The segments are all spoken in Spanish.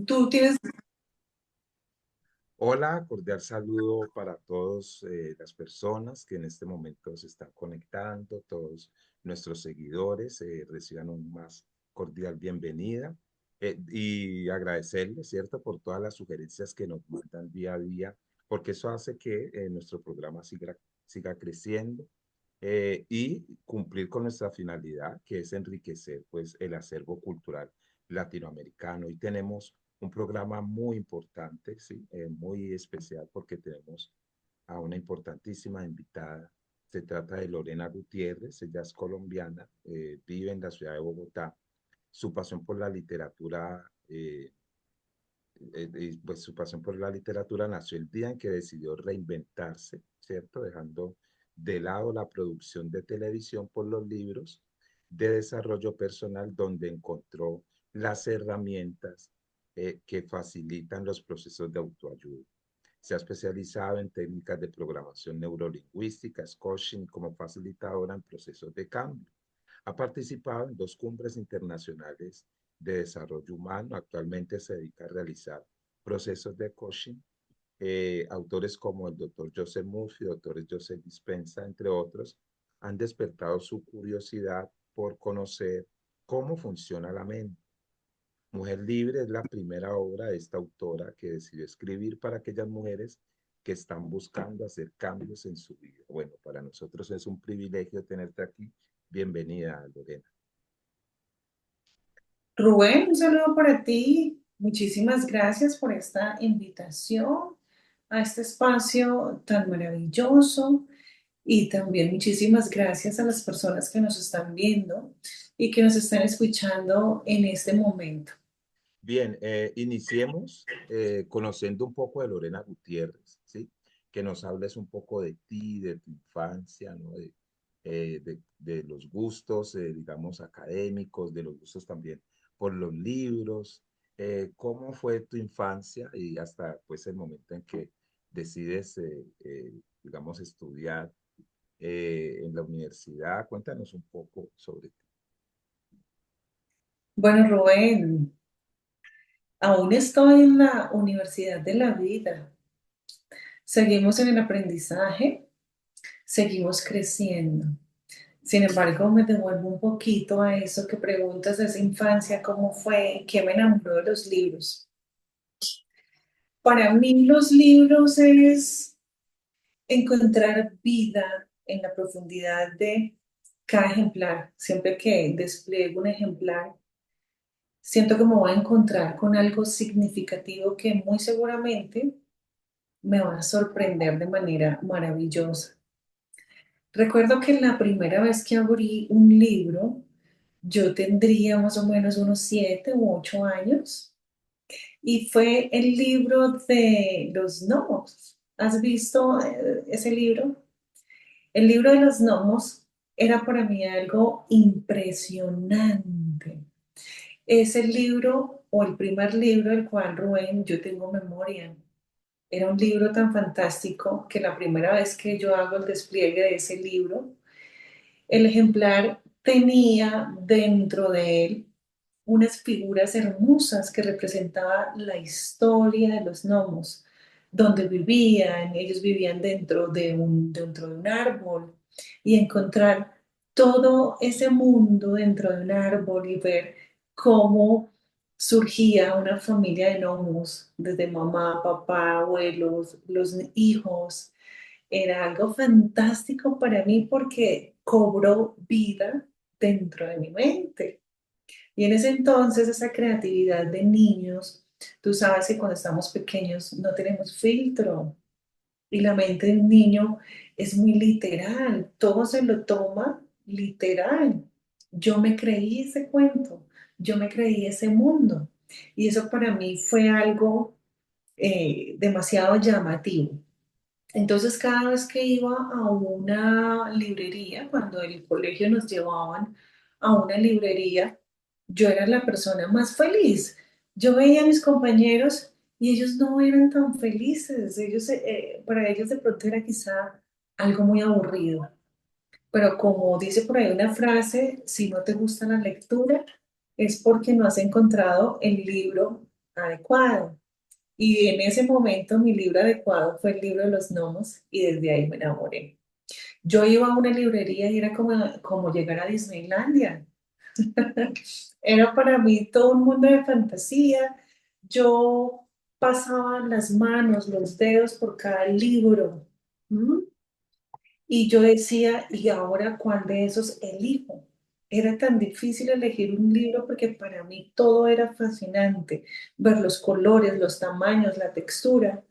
Tú tienes, Hola, cordial saludo para todas las personas que en este momento se están conectando, todos nuestros seguidores, reciban un más cordial bienvenida y agradecerles, ¿cierto?, por todas las sugerencias que nos mandan día a día, porque eso hace que nuestro programa siga creciendo y cumplir con nuestra finalidad, que es enriquecer, pues, el acervo cultural latinoamericano. Y tenemos un programa muy importante, ¿sí? Muy especial porque tenemos a una importantísima invitada. Se trata de Lorena Gutiérrez, ella es colombiana, vive en la ciudad de Bogotá. Su pasión por la literatura, pues su pasión por la literatura nació el día en que decidió reinventarse, ¿cierto? Dejando de lado la producción de televisión por los libros de desarrollo personal, donde encontró las herramientas que facilitan los procesos de autoayuda. Se ha especializado en técnicas de programación neurolingüística, coaching como facilitadora en procesos de cambio. Ha participado en 2 cumbres internacionales de desarrollo humano. Actualmente se dedica a realizar procesos de coaching. Autores como el doctor Joseph Murphy, doctor Joseph Dispenza, entre otros, han despertado su curiosidad por conocer cómo funciona la mente. Mujer Libre es la primera obra de esta autora que decidió escribir para aquellas mujeres que están buscando hacer cambios en su vida. Bueno, para nosotros es un privilegio tenerte aquí. Bienvenida, Lorena. Rubén, un saludo para ti. Muchísimas gracias por esta invitación a este espacio tan maravilloso y también muchísimas gracias a las personas que nos están viendo y que nos están escuchando en este momento. Bien, iniciemos conociendo un poco de Lorena Gutiérrez, ¿sí? Que nos hables un poco de ti, de tu infancia, ¿no? De los gustos, digamos, académicos, de los gustos también por los libros. ¿Cómo fue tu infancia y hasta, pues, el momento en que decides, digamos, estudiar en la universidad? Cuéntanos un poco sobre ti. Bueno, Rubén, aún estoy en la Universidad de la Vida. Seguimos en el aprendizaje, seguimos creciendo. Sin embargo, me devuelvo un poquito a eso que preguntas de esa infancia, cómo fue, qué me enamoró de los libros. Para mí los libros es encontrar vida en la profundidad de cada ejemplar. Siempre que despliego un ejemplar, siento que me voy a encontrar con algo significativo que muy seguramente me va a sorprender de manera maravillosa. Recuerdo que la primera vez que abrí un libro, yo tendría más o menos unos 7 u 8 años y fue el libro de los gnomos. ¿Has visto ese libro? El libro de los gnomos era para mí algo impresionante. Es el libro o el primer libro del cual, Rubén, yo tengo memoria. Era un libro tan fantástico que la primera vez que yo hago el despliegue de ese libro, el ejemplar tenía dentro de él unas figuras hermosas que representaban la historia de los gnomos, donde vivían, ellos vivían dentro de un árbol y encontrar todo ese mundo dentro de un árbol y ver cómo surgía una familia de gnomos, desde mamá, papá, abuelos, los hijos. Era algo fantástico para mí porque cobró vida dentro de mi mente. Y en ese entonces, esa creatividad de niños, tú sabes que cuando estamos pequeños no tenemos filtro y la mente de un niño es muy literal, todo se lo toma literal. Yo me creí ese cuento, yo me creí ese mundo y eso para mí fue algo demasiado llamativo. Entonces, cada vez que iba a una librería, cuando el colegio nos llevaban a una librería, yo era la persona más feliz. Yo veía a mis compañeros y ellos no eran tan felices. Para ellos de pronto era quizá algo muy aburrido. Pero como dice por ahí una frase, si no te gusta la lectura, es porque no has encontrado el libro adecuado. Y en ese momento mi libro adecuado fue el libro de los gnomos y desde ahí me enamoré. Yo iba a una librería y era como llegar a Disneylandia. Era para mí todo un mundo de fantasía. Yo pasaba las manos, los dedos por cada libro. ¿M? Y yo decía, ¿y ahora cuál de esos elijo? Era tan difícil elegir un libro porque para mí todo era fascinante, ver los colores, los tamaños, la textura.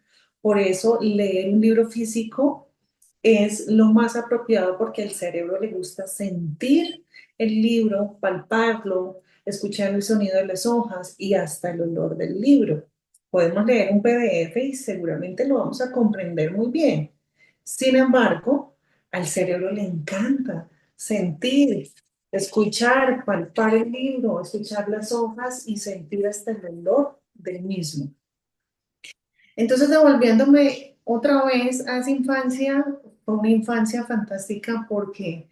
Por eso leer un libro físico es lo más apropiado porque al cerebro le gusta sentir el libro, palparlo, escuchar el sonido de las hojas y hasta el olor del libro. Podemos leer un PDF y seguramente lo vamos a comprender muy bien. Sin embargo, al cerebro le encanta sentir, escuchar, palpar el libro, escuchar las hojas y sentir hasta el olor del mismo. Entonces, devolviéndome otra vez a esa infancia, fue una infancia fantástica porque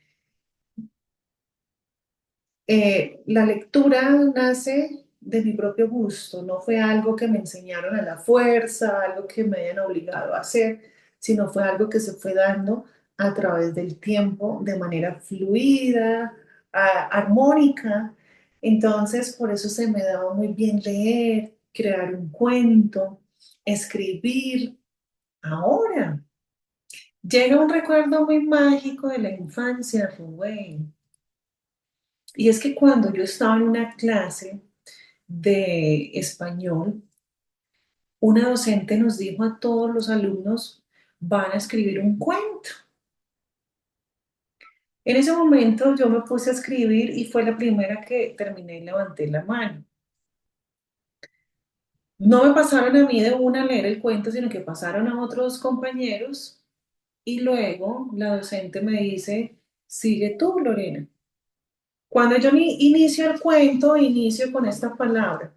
la lectura nace de mi propio gusto, no fue algo que me enseñaron a la fuerza, algo que me hayan obligado a hacer, sino fue algo que se fue dando a través del tiempo de manera fluida, armónica. Entonces, por eso se me daba muy bien leer, crear un cuento, escribir. Ahora, llega un recuerdo muy mágico de la infancia, Rubén. Y es que cuando yo estaba en una clase de español, una docente nos dijo a todos los alumnos, van a escribir un cuento. En ese momento yo me puse a escribir y fue la primera que terminé y levanté la mano. No me pasaron a mí de una a leer el cuento, sino que pasaron a otros compañeros y luego la docente me dice, sigue tú, Lorena. Cuando yo inicio el cuento, inicio con esta palabra.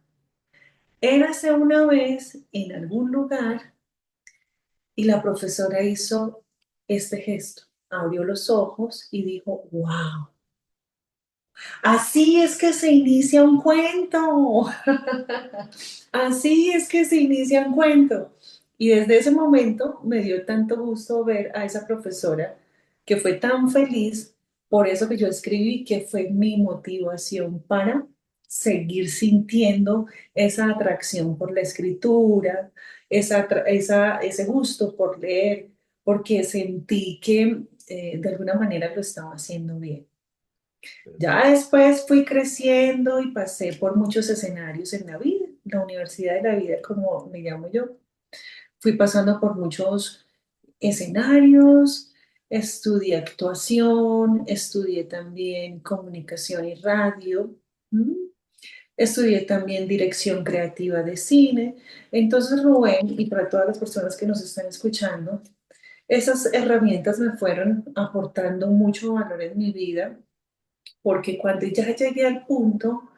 Érase una vez en algún lugar y la profesora hizo este gesto. Abrió los ojos y dijo, wow, así es que se inicia un cuento. Así es que se inicia un cuento. Y desde ese momento me dio tanto gusto ver a esa profesora que fue tan feliz por eso que yo escribí, que fue mi motivación para seguir sintiendo esa atracción por la escritura, ese gusto por leer, porque sentí que de alguna manera lo estaba haciendo bien. Ya después fui creciendo y pasé por muchos escenarios en la vida, la universidad de la vida, como me llamo yo. Fui pasando por muchos escenarios, estudié actuación, estudié también comunicación y radio, ¿m? Estudié también dirección creativa de cine. Entonces, Rubén, y para todas las personas que nos están escuchando, esas herramientas me fueron aportando mucho valor en mi vida porque cuando ya llegué al punto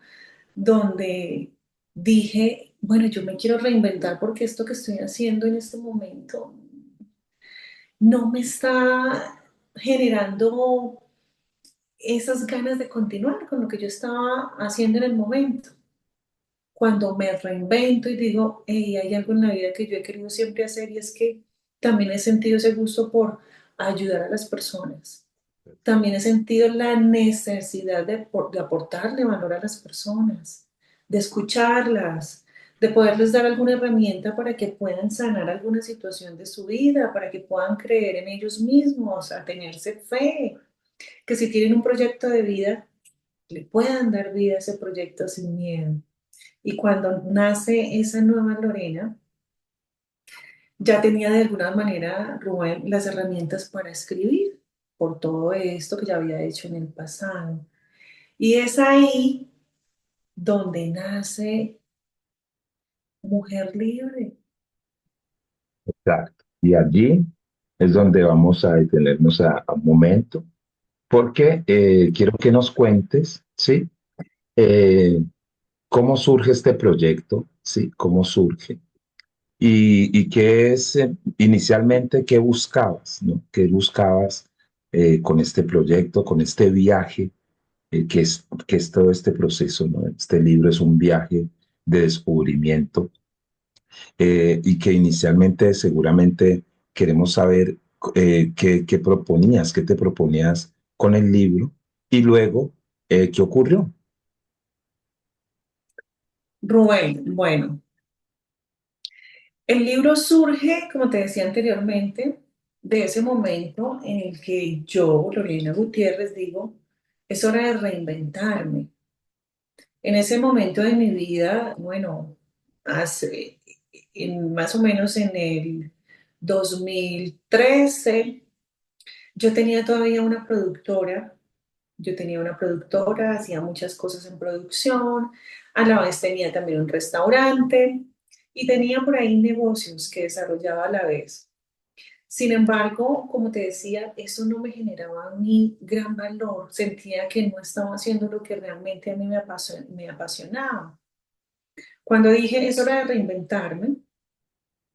donde dije, bueno, yo me quiero reinventar porque esto que estoy haciendo en este momento no me está generando esas ganas de continuar con lo que yo estaba haciendo en el momento. Cuando me reinvento y digo, hey, hay algo en la vida que yo he querido siempre hacer y es que también he sentido ese gusto por ayudar a las personas. También he sentido la necesidad de aportarle valor a las personas, de escucharlas, de poderles dar alguna herramienta para que puedan sanar alguna situación de su vida, para que puedan creer en ellos mismos, a tenerse fe, que si tienen un proyecto de vida, le puedan dar vida a ese proyecto sin miedo. Y cuando nace esa nueva Lorena, ya tenía de alguna manera, Rubén, las herramientas para escribir por todo esto que ya había hecho en el pasado. Y es ahí donde nace Mujer Libre. Exacto. Y allí es donde vamos a detenernos a un momento, porque quiero que nos cuentes, ¿sí? Eh, ¿Cómo surge este proyecto? ¿Sí? ¿Cómo surge? Y qué es inicialmente qué buscabas, ¿no? ¿Qué buscabas con este proyecto, con este viaje, que es todo este proceso, ¿no? Este libro es un viaje de descubrimiento y que inicialmente seguramente queremos saber qué proponías, qué te proponías con el libro y luego qué ocurrió. Rubén, bueno, el libro surge, como te decía anteriormente, de ese momento en el que yo, Lorena Gutiérrez, digo, es hora de reinventarme. En ese momento de mi vida, bueno, más o menos en el 2013, yo tenía todavía una productora. Yo tenía una productora, hacía muchas cosas en producción, a la vez tenía también un restaurante y tenía por ahí negocios que desarrollaba a la vez. Sin embargo, como te decía, eso no me generaba a mí gran valor. Sentía que no estaba haciendo lo que realmente a mí me apasionaba. Cuando dije es hora de reinventarme,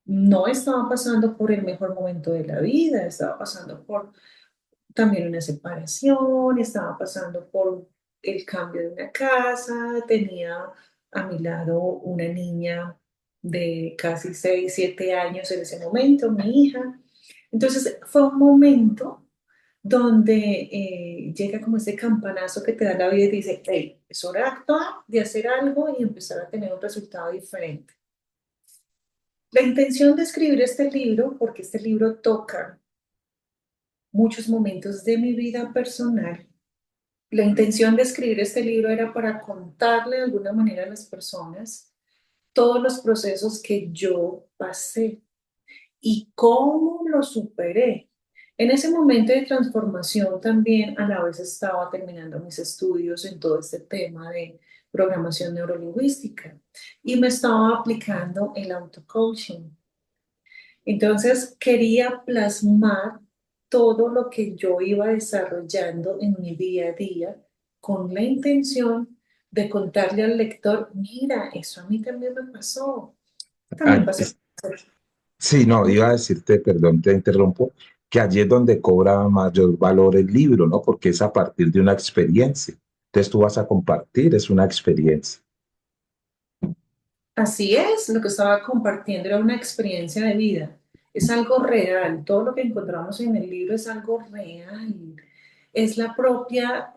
no estaba pasando por el mejor momento de la vida, estaba pasando por también una separación, estaba pasando por el cambio de una casa, tenía a mi lado una niña de casi 6 7 años en ese momento, mi hija. Entonces fue un momento donde llega como ese campanazo que te da la vida y te dice, hey, es hora de actuar, de hacer algo y empezar a tener un resultado diferente. La intención de escribir este libro, porque este libro toca muchos momentos de mi vida personal. La intención de escribir este libro era para contarle de alguna manera a las personas todos los procesos que yo pasé y cómo los superé. En ese momento de transformación también a la vez estaba terminando mis estudios en todo este tema de programación neurolingüística y me estaba aplicando el auto-coaching. Entonces quería plasmar todo lo que yo iba desarrollando en mi día a día con la intención de contarle al lector, mira, eso a mí también me pasó, también Ah, pasó. sí, no, iba a decirte, perdón, te interrumpo, que allí es donde cobra mayor valor el libro, ¿no? Porque es a partir de una experiencia. Entonces tú vas a compartir, es una experiencia. Así es, lo que estaba compartiendo era una experiencia de vida, es algo real, todo lo que encontramos en el libro es algo real, es la propia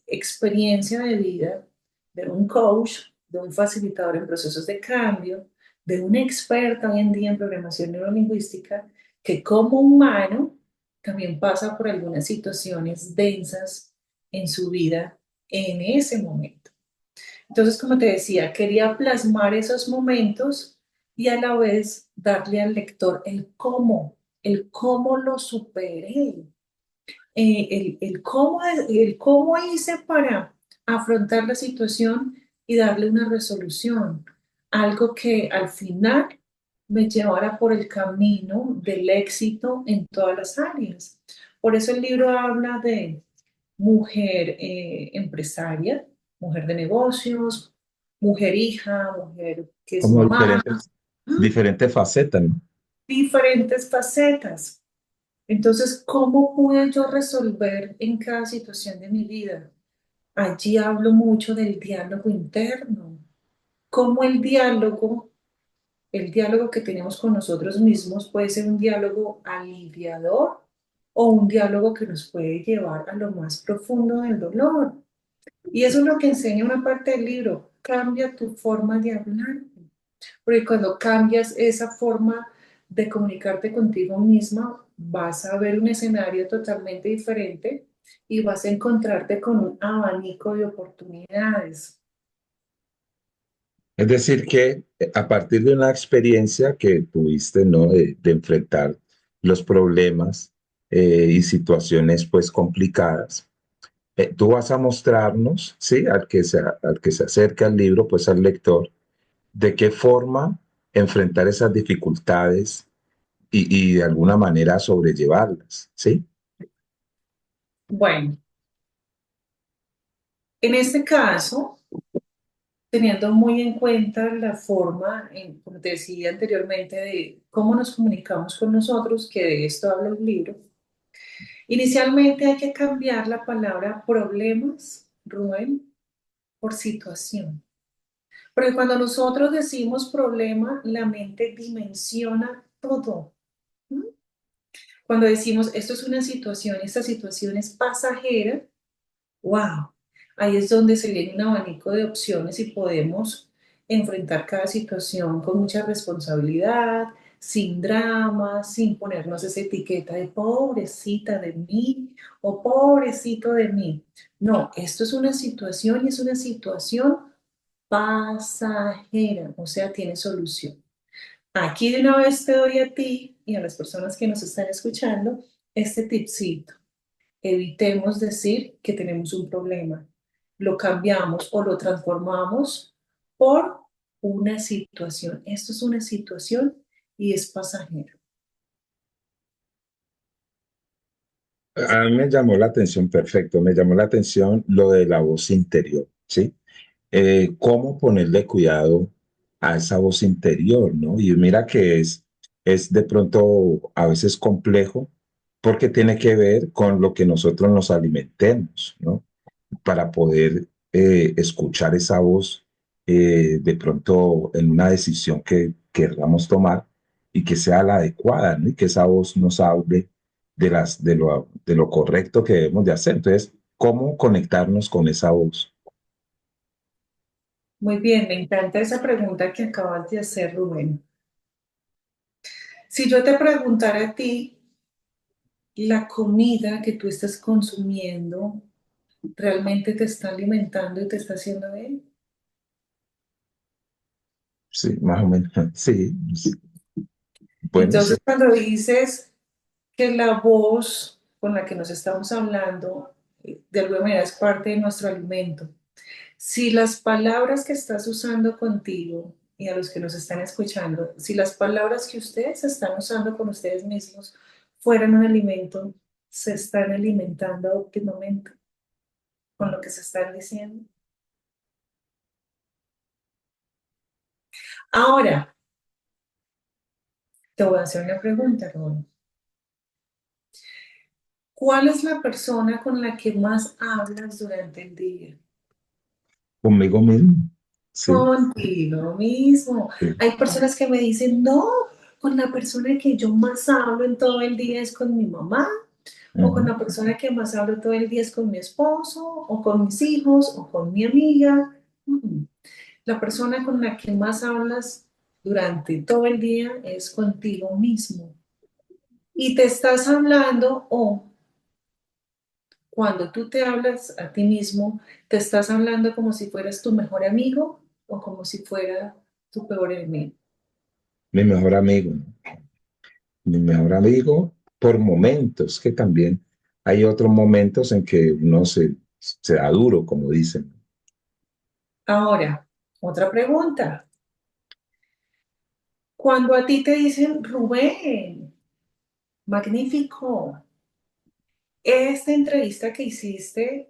experiencia de vida de un coach, de un facilitador en procesos de cambio, de una experta hoy en día en programación neurolingüística, que como humano también pasa por algunas situaciones densas en su vida en ese momento. Entonces, como te decía, quería plasmar esos momentos y a la vez darle al lector el cómo lo superé, el cómo hice para afrontar la situación y darle una resolución, algo que al final me llevara por el camino del éxito en todas las áreas. Por eso el libro habla de mujer empresaria, mujer de negocios, mujer hija, mujer que es Como mamá, diferentes facetas, ¿no? diferentes facetas. Entonces, ¿cómo pude yo resolver en cada situación de mi vida? Allí hablo mucho del diálogo interno, cómo el diálogo que tenemos con nosotros mismos puede ser un diálogo aliviador o un diálogo que nos puede llevar a lo más profundo del dolor. Y eso es lo que enseña una parte del libro. Cambia tu forma de hablar. Porque cuando cambias esa forma de comunicarte contigo misma, vas a ver un escenario totalmente diferente y vas a encontrarte con un abanico de oportunidades. Es decir, que a partir de una experiencia que tuviste, ¿no? De enfrentar los problemas y situaciones pues complicadas, tú vas a mostrarnos, ¿sí? Al que se acerca al libro, pues al lector, de qué forma enfrentar esas dificultades y de alguna manera sobrellevarlas, ¿sí? Bueno, en este caso, teniendo muy en cuenta la forma, como te decía anteriormente, de cómo nos comunicamos con nosotros, que de esto habla el libro, inicialmente hay que cambiar la palabra problemas, Rubén, por situación. Porque cuando nosotros decimos problema, la mente dimensiona todo. ¿M? Cuando decimos esto es una situación, esta situación es pasajera, wow, ahí es donde se viene un abanico de opciones y podemos enfrentar cada situación con mucha responsabilidad, sin drama, sin ponernos esa etiqueta de pobrecita de mí o pobrecito de mí. No, esto es una situación y es una situación pasajera, o sea, tiene solución. Aquí de una vez te doy a ti y a las personas que nos están escuchando este tipcito. Evitemos decir que tenemos un problema. Lo cambiamos o lo transformamos por una situación. Esto es una situación y es pasajero. A mí me llamó la atención, perfecto, me llamó la atención lo de la voz interior, ¿sí? Cómo ponerle cuidado a esa voz interior, ¿no? Y mira que es de pronto a veces complejo porque tiene que ver con lo que nosotros nos alimentemos, ¿no? Para poder escuchar esa voz de pronto en una decisión que queramos tomar y que sea la adecuada, ¿no? Y que esa voz nos hable de lo correcto que debemos de hacer. Entonces, ¿cómo conectarnos con esa voz? Muy bien, me encanta esa pregunta que acabas de hacer, Rubén. Si yo te preguntara a ti, la comida que tú estás consumiendo, ¿realmente te está alimentando y te está haciendo bien? Sí, más o menos. Sí, sí. Bueno, sí. Entonces, cuando dices que la voz con la que nos estamos hablando de alguna manera es parte de nuestro alimento. Si las palabras que estás usando contigo y a los que nos están escuchando, si las palabras que ustedes están usando con ustedes mismos fueran un alimento, se están alimentando óptimamente con lo que se están diciendo. Ahora, te voy a hacer una pregunta, Ron. ¿Cuál es la persona con la que más hablas durante el día? Conmigo mismo. Sí, Contigo mismo. sí. Hay personas que me dicen, no, con la persona que yo más hablo en todo el día es con mi mamá, o con Ujú. la persona que más hablo todo el día es con mi esposo, o con mis hijos, o con mi amiga. Mm. La persona con la que más hablas durante todo el día es contigo mismo. Y te estás hablando, o cuando tú te hablas a ti mismo, te estás hablando como si fueras tu mejor amigo o como si fuera tu peor enemigo. Mi mejor amigo, ¿no? Mi mejor amigo por momentos, que también hay otros momentos en que uno se da duro, como dicen. Ahora, otra pregunta. Cuando a ti te dicen, Rubén, magnífico, esta entrevista que hiciste,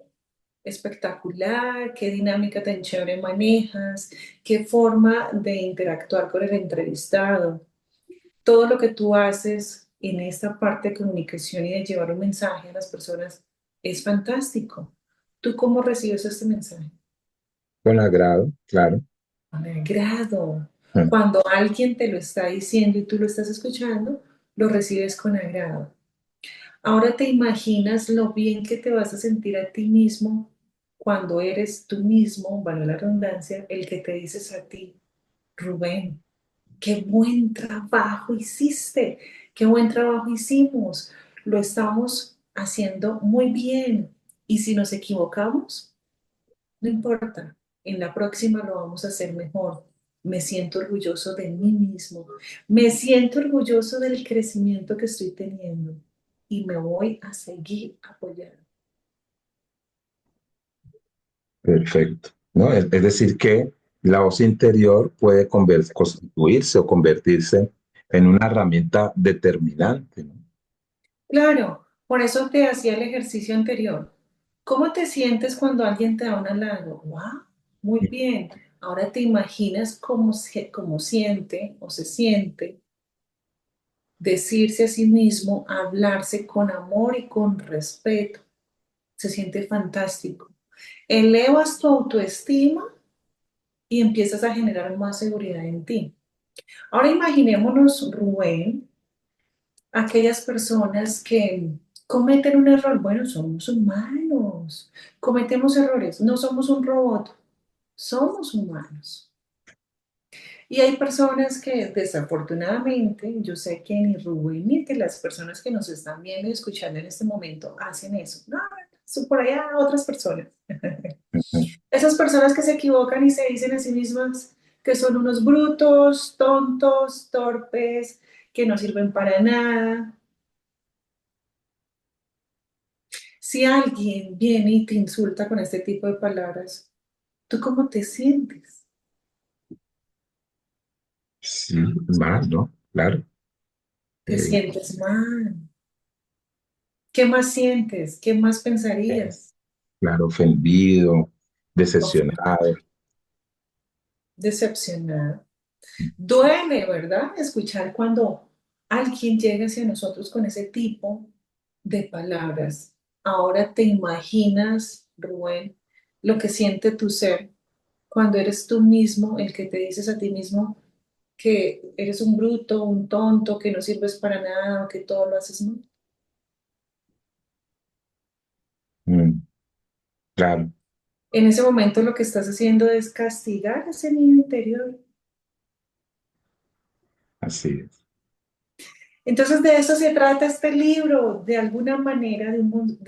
espectacular, qué dinámica tan chévere manejas, qué forma de interactuar con el entrevistado, todo lo que tú haces en esta parte de comunicación y de llevar un mensaje a las personas es fantástico. ¿Tú cómo recibes este mensaje? Con agrado, claro. Con agrado. Mm. Cuando alguien te lo está diciendo y tú lo estás escuchando, lo recibes con agrado. Ahora te imaginas lo bien que te vas a sentir a ti mismo cuando eres tú mismo, vale la redundancia, el que te dices a ti, Rubén, qué buen trabajo hiciste, qué buen trabajo hicimos, lo estamos haciendo muy bien. Y si nos equivocamos, no importa, en la próxima lo vamos a hacer mejor. Me siento orgulloso de mí mismo, me siento orgulloso del crecimiento que estoy teniendo y me voy a seguir apoyando. Perfecto. ¿No? Es decir, que la voz interior puede constituirse o convertirse en una herramienta determinante, ¿no? Claro, por eso te hacía el ejercicio anterior. ¿Cómo te sientes cuando alguien te da un halago? ¡Wow! Muy bien. Ahora te imaginas cómo siente o se siente decirse a sí mismo, hablarse con amor y con respeto. Se siente fantástico. Elevas tu autoestima y empiezas a generar más seguridad en ti. Ahora imaginémonos, Rubén, aquellas personas que cometen un error. Bueno, somos humanos, cometemos errores, no somos un robot, somos humanos. Y hay personas que desafortunadamente, yo sé que ni Rubén ni que las personas que nos están viendo y escuchando en este momento hacen eso. No, son por allá otras personas. Ujú. Esas personas que se equivocan y se dicen a sí mismas que son unos brutos, tontos, torpes, que no sirven para nada. Si alguien viene y te insulta con este tipo de palabras, ¿tú cómo te sientes? Sí, mal, ¿no? Claro. Te Eh, sientes mal. ¿Qué más sientes? ¿Qué más es, pensarías? claro, ofendido, Ofendido, decepcionado. decepcionado. Duele, ¿verdad? Escuchar cuando alguien llega hacia nosotros con ese tipo de palabras. Ahora te imaginas, Rubén, lo que siente tu ser cuando eres tú mismo el que te dices a ti mismo que eres un bruto, un tonto, que no sirves para nada o que todo lo haces mal. Mm, claro, En ese momento lo que estás haciendo es castigar ese niño interior. así es. Entonces de eso se trata este libro, de alguna manera, de un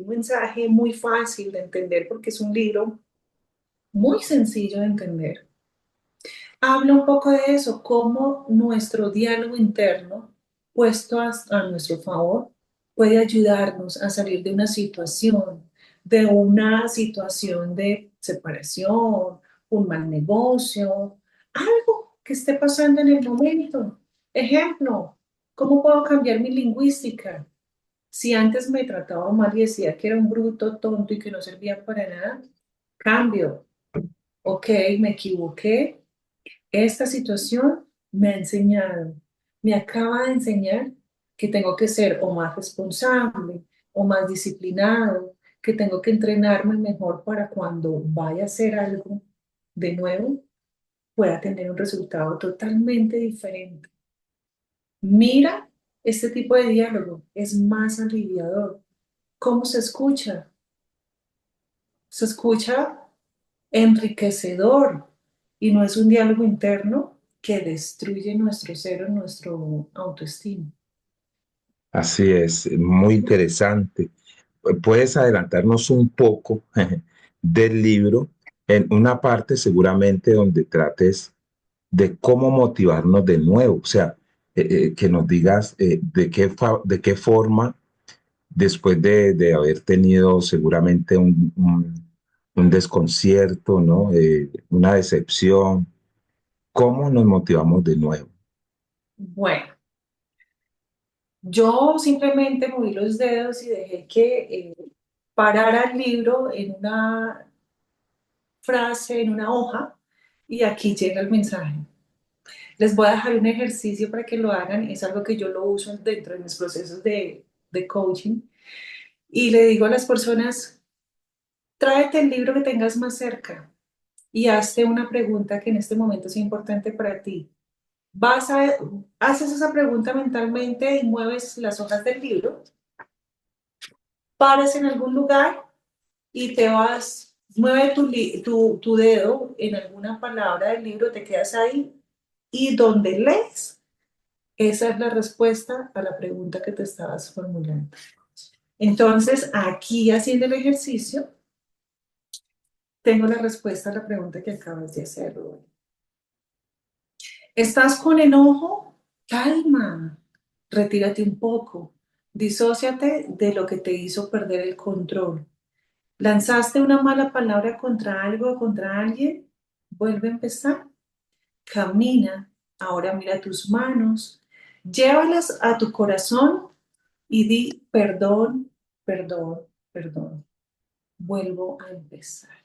mensaje muy fácil de entender, porque es un libro muy sencillo de entender. Habla un poco de eso, cómo nuestro diálogo interno, puesto a nuestro favor, puede ayudarnos a salir de una situación de separación, un mal negocio, algo que esté pasando en el momento. Ejemplo, ¿cómo puedo cambiar mi lingüística? Si antes me trataba mal y decía que era un bruto, tonto y que no servía para nada, cambio. Ok, me equivoqué, esta situación me ha enseñado, me acaba de enseñar que tengo que ser o más responsable o más disciplinado, que tengo que entrenarme mejor para cuando vaya a hacer algo de nuevo pueda tener un resultado totalmente diferente. Mira, este tipo de diálogo es más aliviador. ¿Cómo se escucha? Se escucha enriquecedor y no es un diálogo interno que destruye nuestro ser, nuestro autoestima. Así es, muy interesante. ¿Puedes adelantarnos un poco del libro en una parte seguramente donde trates de cómo motivarnos de nuevo? O sea, que nos digas de qué forma, después de haber tenido seguramente un desconcierto, ¿no? Una decepción, ¿cómo nos motivamos de nuevo? Bueno, yo simplemente moví los dedos y dejé que parara el libro en una frase, en una hoja, y aquí llega el mensaje. Les voy a dejar un ejercicio para que lo hagan, es algo que yo lo uso dentro de mis procesos de coaching, y le digo a las personas, tráete el libro que tengas más cerca y hazte una pregunta que en este momento es importante para ti. Vas a, haces esa pregunta mentalmente y mueves las hojas del libro, paras en algún lugar y te vas, mueve tu dedo en alguna palabra del libro, te quedas ahí y donde lees, esa es la respuesta a la pregunta que te estabas formulando. Entonces, aquí haciendo el ejercicio, tengo la respuesta a la pregunta que acabas de hacer, Rubén. ¿Estás con enojo? Calma, retírate un poco, disóciate de lo que te hizo perder el control. ¿Lanzaste una mala palabra contra algo o contra alguien? Vuelve a empezar. Camina, ahora mira tus manos, llévalas a tu corazón y di perdón, perdón, perdón. Vuelvo a empezar.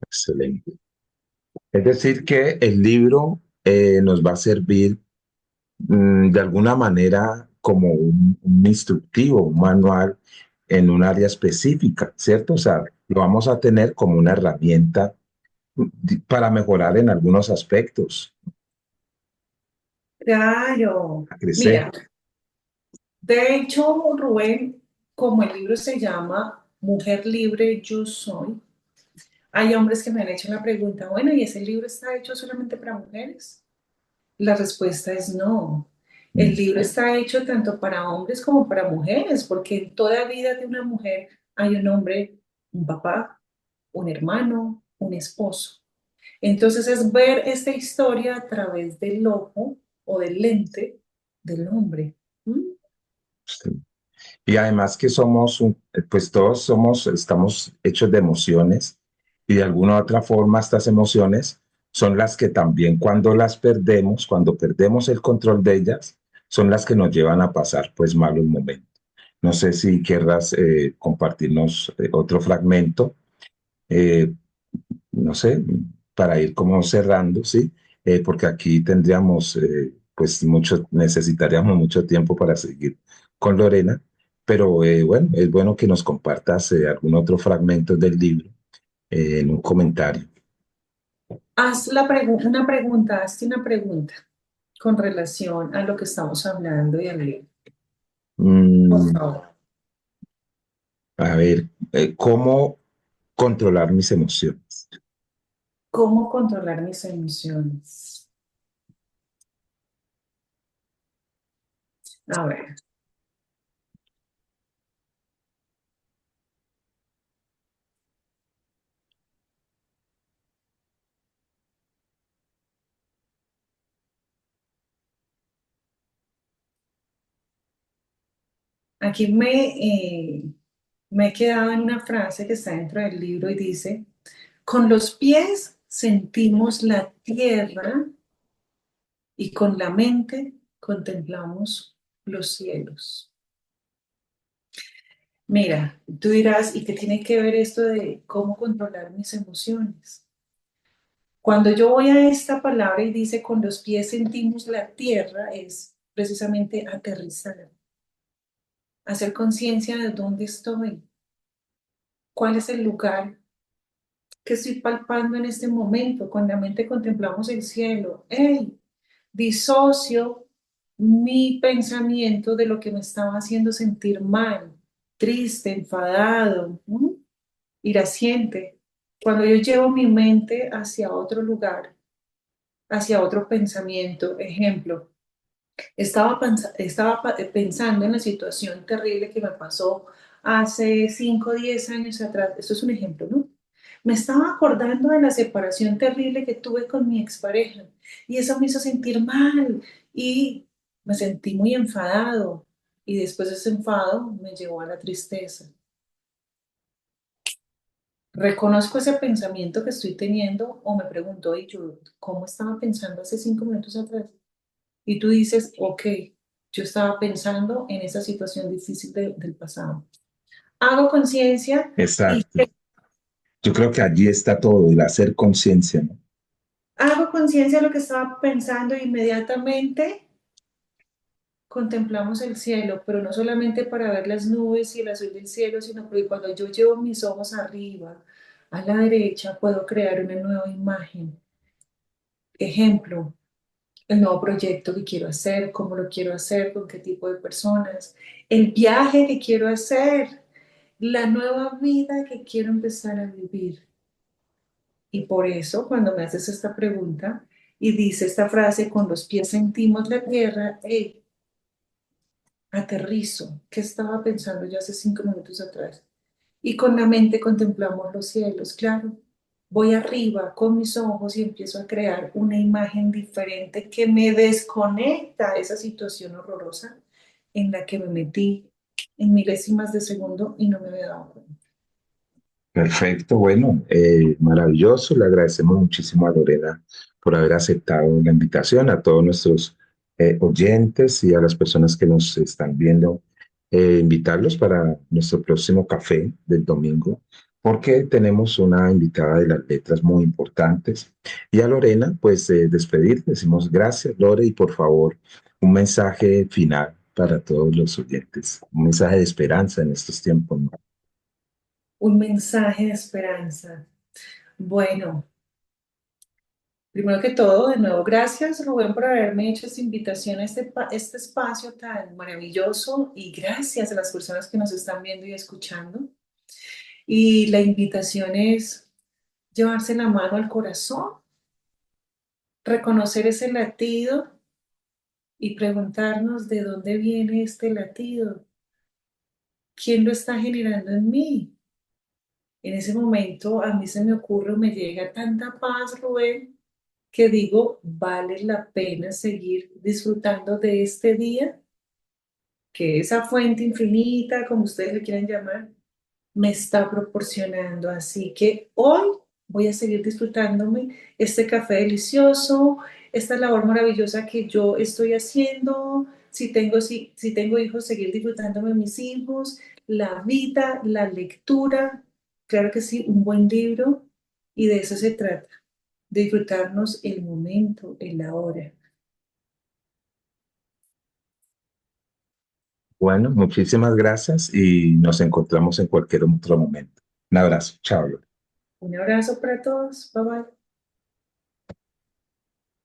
Excelente. Es decir, que el libro nos va a servir de alguna manera como un instructivo, un manual en un área específica, ¿cierto? O sea, lo vamos a tener como una herramienta para mejorar en algunos aspectos, Claro. a crecer. Mira, de hecho, Rubén, como el libro se llama Mujer Libre Yo Soy, hay hombres que me han hecho la pregunta, bueno, ¿y ese libro está hecho solamente para mujeres? La respuesta es no. El Mm, libro está hecho tanto para hombres como para mujeres, porque en toda vida de una mujer hay un hombre, un papá, un hermano, un esposo. Entonces es ver esta historia a través del ojo o del lente del hombre. ¿Mm? sí. Y además que somos, pues todos somos, estamos hechos de emociones y de alguna u otra forma estas emociones son las que también cuando las perdemos, cuando perdemos el control de ellas, son las que nos llevan a pasar pues malos momentos. No sé si querrás compartirnos otro fragmento, eh, no sé, para ir como cerrando, ¿sí? Porque aquí tendríamos, pues mucho, necesitaríamos mucho tiempo para seguir con Lorena, pero bueno, es bueno que nos compartas algún otro fragmento del libro en un comentario. Hazte una pregunta con relación a lo que estamos hablando y al libro. Por Mm, favor. a ver, ¿cómo controlar mis emociones? ¿Cómo controlar mis emociones? A ver, aquí me he quedado en una frase que está dentro del libro y dice, con los pies sentimos la tierra y con la mente contemplamos los cielos. Mira, tú dirás, ¿y qué tiene que ver esto de cómo controlar mis emociones? Cuando yo voy a esta palabra y dice con los pies sentimos la tierra, es precisamente aterrizar, hacer conciencia de dónde estoy, cuál es el lugar que estoy palpando en este momento. Con la mente contemplamos el cielo. ¡Hey! Disocio mi pensamiento de lo que me estaba haciendo sentir mal, triste, enfadado, iraciente. Cuando yo llevo mi mente hacia otro lugar, hacia otro pensamiento, ejemplo, pensando en la situación terrible que me pasó hace 5 o 10 años atrás. Esto es un ejemplo, ¿no? Me estaba acordando de la separación terrible que tuve con mi expareja y eso me hizo sentir mal y me sentí muy enfadado y después ese enfado me llevó a la tristeza. Reconozco ese pensamiento que estoy teniendo o me pregunto, y yo, ¿cómo estaba pensando hace 5 minutos atrás? Y tú dices, ok, yo estaba pensando en esa situación difícil del pasado. Hago conciencia y Exacto. Yo creo que allí está todo, el hacer conciencia, ¿no? hago conciencia de lo que estaba pensando e inmediatamente contemplamos el cielo, pero no solamente para ver las nubes y el azul del cielo, sino porque cuando yo llevo mis ojos arriba, a la derecha, puedo crear una nueva imagen. Ejemplo, el nuevo proyecto que quiero hacer, cómo lo quiero hacer, con qué tipo de personas, el viaje que quiero hacer, la nueva vida que quiero empezar a vivir. Y por eso, cuando me haces esta pregunta y dice esta frase, con los pies sentimos la tierra, hey, aterrizo, ¿qué estaba pensando yo hace 5 minutos atrás? Y con la mente contemplamos los cielos, claro. Voy arriba con mis ojos y empiezo a crear una imagen diferente que me desconecta de esa situación horrorosa en la que me metí en milésimas de segundo y no me había dado cuenta. Perfecto, bueno, maravilloso. Le agradecemos muchísimo a Lorena por haber aceptado la invitación, a todos nuestros oyentes y a las personas que nos están viendo, invitarlos para nuestro próximo café del domingo, porque tenemos una invitada de las letras muy importantes. Y a Lorena, pues despedir, decimos gracias, Lore, y por favor, un mensaje final. para todos los oyentes? Un mensaje de esperanza en estos tiempos, ¿no? Un mensaje de esperanza. Bueno, primero que todo, de nuevo, gracias Rubén por haberme hecho esta invitación a este espacio tan maravilloso y gracias a las personas que nos están viendo y escuchando. Y la invitación es llevarse la mano al corazón, reconocer ese latido y preguntarnos de dónde viene este latido, quién lo está generando en mí. En ese momento a mí se me ocurre o me llega tanta paz, Rubén, que digo, vale la pena seguir disfrutando de este día, que esa fuente infinita, como ustedes le quieran llamar, me está proporcionando. Así que hoy voy a seguir disfrutándome este café delicioso, esta labor maravillosa que yo estoy haciendo. Si tengo hijos, seguir disfrutándome de mis hijos, la vida, la lectura. Claro que sí, un buen libro. Y de eso se trata, de disfrutarnos el momento, el ahora. Bueno, muchísimas gracias y nos encontramos en cualquier otro momento. Un abrazo, chao. Un abrazo para todos. Bye bye.